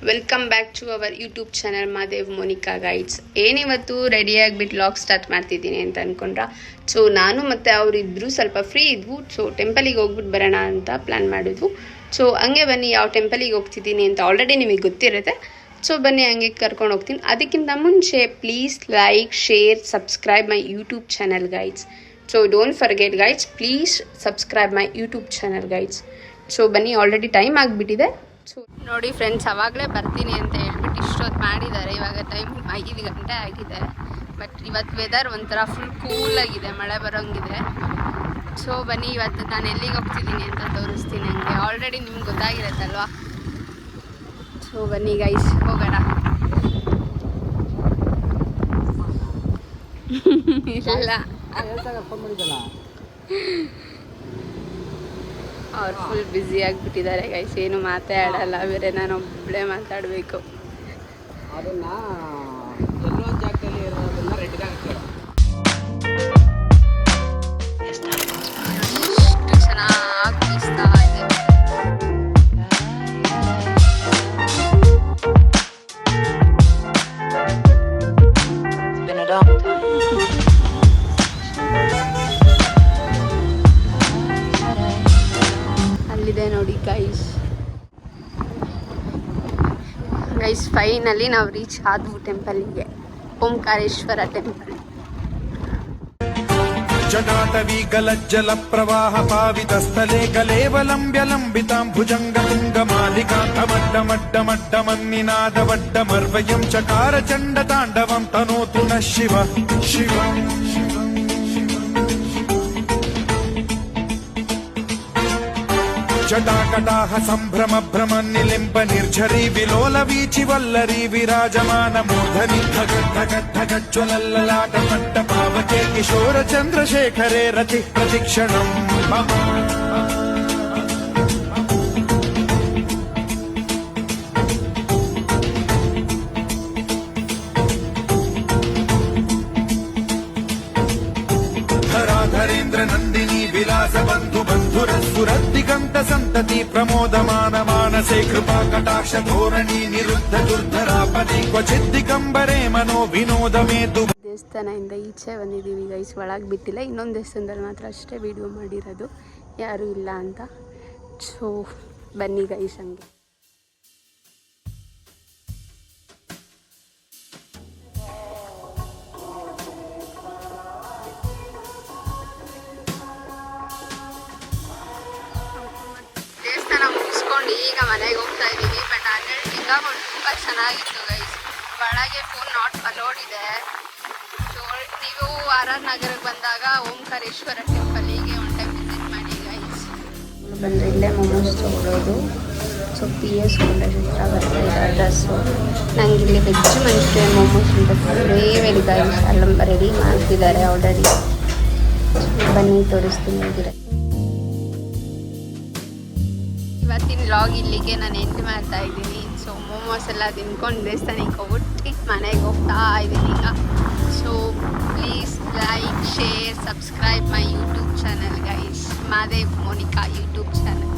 Welcome back to our YouTube channel Madev Monika guides. ಏನಿವತ್ತು ರೆಡಿಯಾಗಿಬಿಟ್ಟು log start ಮಾಡ್ತಿದ್ದೀನಿ ಅಂತ ಅಂದ್ಕೊಂಡ್ರ. ಸೊ ನಾನು ಮತ್ತು ಅವರಿಬ್ಬರು ಸ್ವಲ್ಪ ಫ್ರೀ ಇದ್ವು. ಸೊ ಟೆಂಪಲಿಗೆ ಹೋಗ್ಬಿಟ್ಟು ಬರೋಣ ಅಂತ ಪ್ಲ್ಯಾನ್ ಮಾಡಿದ್ವು. ಸೊ ಹಂಗೆ ಬನ್ನಿ, ಯಾವ ಟೆಂಪಲಿಗೆ ಹೋಗ್ತಿದ್ದೀನಿ ಅಂತ ಆಲ್ರೆಡಿ ನಿಮಗೆ ಗೊತ್ತಿರುತ್ತೆ. ಸೊ ಬನ್ನಿ ಹಂಗೆ ಕರ್ಕೊಂಡು ಹೋಗ್ತೀನಿ. ಅದಕ್ಕಿಂತ ಮುಂಚೆ please like, share, subscribe my YouTube channel guides. So don't forget guides, please subscribe my YouTube channel guides. So ಬನ್ನಿ, ಆಲ್ರೆಡಿ ಟೈಮ್ ಆಗಿಬಿಟ್ಟಿದೆ. ಸೊ ನೋಡಿ ಫ್ರೆಂಡ್ಸ್, ಅವಾಗಲೇ ಬರ್ತೀನಿ ಅಂತ ಹೇಳ್ಬಿಟ್ಟು ಇಷ್ಟೊತ್ತು ಮಾಡಿದ್ದಾರೆ. ಇವಾಗ ಟೈಮ್ 5 ಗಂಟೆ ಆಗಿದೆ. ಬಟ್ ಇವತ್ತು ವೆದರ್ ಒಂಥರ ಫುಲ್ ಕೂಲಾಗಿದೆ, ಮಳೆ ಬರೋಂಗಿದೆ. ಸೊ ಬನ್ನಿ, ಇವತ್ತು ನಾನು ಎಲ್ಲಿಗೆ ಹೋಗ್ತಿದ್ದೀನಿ ಅಂತ ತೋರಿಸ್ತೀನಿ. ನನಗೆ ಆಲ್ರೆಡಿ ನಿಮ್ಗೆ ಗೊತ್ತಾಗಿರುತ್ತಲ್ವಾ. ಸೊ ಬನ್ನಿ ಗೈಸ್, ಹೋಗೋಣ. ಇಲ್ಲ, ಅವ್ರು ಫುಲ್ ಬ್ಯುಸಿ ಆಗಿಬಿಟ್ಟಿದ್ದಾರೆ ಗೈಸ್. ಏನು ಮಾತಾಡಲ್ಲ, ಬೇರೆ ನಾನು ಒಬ್ಬಳೇ ಮಾತಾಡಬೇಕು. ಎಷ್ಟು ಚೆನ್ನಾಗಿ ಬೀಸ್ತಾ ಇದೆ. ಅಲ್ಲಿದೆ ನೋಡಿ ಗೈಸ್. ಫೈನಲಿ ನಾವು ರೀಚ್ ಆದ್ವು ಟೆಂಪಲ್ಗೆ, ಓಂಕಾರೇಶ್ವರ ಟೆಂಪಲ್. ಜಟಾಟವಿ ಗಲಜ್ಜಲ ಪ್ರವಾಹ ಪಾವಿತ ಸ್ಥಲೆ ಕಲೇವಲಂಬ್ಯ ಲಂಬಿತಾಂ ಭುಜಂಗ ತುಂಗ ಮಾಲಿಕಾಂತ ಮಡ್ಡ ಮಡ್ಡ ಮಡ್ಡ ಮನ್ನಿನಾದ ವಡ್ಡ ಮರ್ವಯಂ ಚಕಾರ ಚಂಡ ತಾಂಡವಂ ತನೋತು ನ ಶಿವ ಶಿವ. ಜಟಾಕಟಾಹ ಸಂಭ್ರಮ ಭ್ರಮ ನಿಲಿಂಬ ನಿರ್ಝರಿ ವಿಲೋಲ ವೀಚಿ ವಲ್ಲರಿ ವಿರಾಜಮಾನ ಮೂರ್ಧನಿ ಧಗ ಧಗ ಧಗ ಜ್ವಲಲ್ಲಲಾಟ ಮಟ್ಟ ಪಾವಕೆ ಕಿಶೋರ ಚಂದ್ರಶೇಖರೇ ರತಿ ಪ್ರತಿಕ್ಷಣಂ ಮಮ. ಧರಾಧರೇಂದ್ರ ನಂದಿನಿ ವಿಲಾಸ ಬಂಧು ಬಂಧುರ ಸುರದ್ದಿಗಂತ ಸಂತತಿ ಪ್ರಮೋದಮಾನ ಮಾನಸೆ ಕೃಪಾ ಕಟಾಕ್ಷ ಧೋರಣಿ ನಿರುದ್ಧ ದುರ್ಧರಾಪದಿ ಕ್ವಚಿದ್ದಿಗಂಬರೆ ಮನೋ ವಿನೋದ ಮೇತು. ದೇವಸ್ಥಾನದಿಂದ ಈಚೆ ಬಂದಿದ್ದೀವಿ ಗೈಸ್, ಒಳಗೆ ಬಿಟ್ಟಿಲ್ಲ. ಇನ್ನೊಂದು ದೇವಸ್ಥಾನದಲ್ಲಿ ಮಾತ್ರ ಅಷ್ಟೇ ವಿಡಿಯೋ ಮಾಡಿರೋದು, ಯಾರೂ ಇಲ್ಲ ಅಂತ. ಸೊ ಬನ್ನಿ ಗೈಸ್ ಹಂಗೆ. ದೇವಸ್ಥಾನ ಮುಗಿಸ್ಕೊಂಡು ಈಗ ಮನೆಗೆ ಹೋಗ್ತಾ ಇದ್ದೀವಿ. ಬಟ್ ಆಲ್ರೆಡಿ ಸಿಕ್ಕಾಕೊಂಡು ತುಂಬ ಚೆನ್ನಾಗಿತ್ತು ಗೈಸ್. ಒಳಗೆ ಫೋನ್ ನಾಟ್ ಅಲೋಡ್ ಇದೆ. ಸೊ ನೀವು ಆರ್ ಆರ್ ನಗರಕ್ಕೆ ಬಂದಾಗ ಓಂಕಾರೇಶ್ವರ ಟೆಂಪಲಿಗೆ ಒನ್ ಟೈಮ್ ವಿಸಿಟ್ ಮಾಡಿ ಗೈಸ್. ಬಂದರೆ ಇಲ್ಲೇ ಮೊಮೋಸ್ ತೊಗೊಳೋದು. ಸೊ ಪಿ ಎಸ್ ಕೊಂಡಶಿತ್ರ ಬರ್ತಾ ಇದೆ ಅಡ್ರೆಸ್ಸು. ನಂಗೆ ಇಲ್ಲಿ ವೆಜ್ ಮಂಚೂರಿಯನ್ ಮೊಮೋಸ್ ಅಂತ ಫೇವರಿ ಗೈಸ್. ಅಲ್ಲಂಬ ರೆಡಿ ಮಾಡ್ತಿದ್ದಾರೆ ಆಲ್ರೆಡಿ. ಬನ್ನಿ ತೋರಿಸ್ತೀನಿ ಇದ್ದೀರ. ಇವತ್ತಿನ ವ್ಲಾಗ್ ಇಲ್ಲಿಗೆ ನಾನು ಎಂಡ್ ಮಾಡ್ತಾ ಇದ್ದೀನಿ. ಸೊ ಮೋಮೋಸ್ ಎಲ್ಲ ತಿನ್ಕೊಂಡು ದೇವಸ್ಥಾನಕ್ಕೆ ಹೋಗ್ಬಿಟ್ಟು ಮನೆಗೆ ಹೋಗ್ತಾ ಇದ್ದೀನಿ ಈಗ. So please like, share, subscribe my YouTube channel guys, Madev Monika YouTube channel.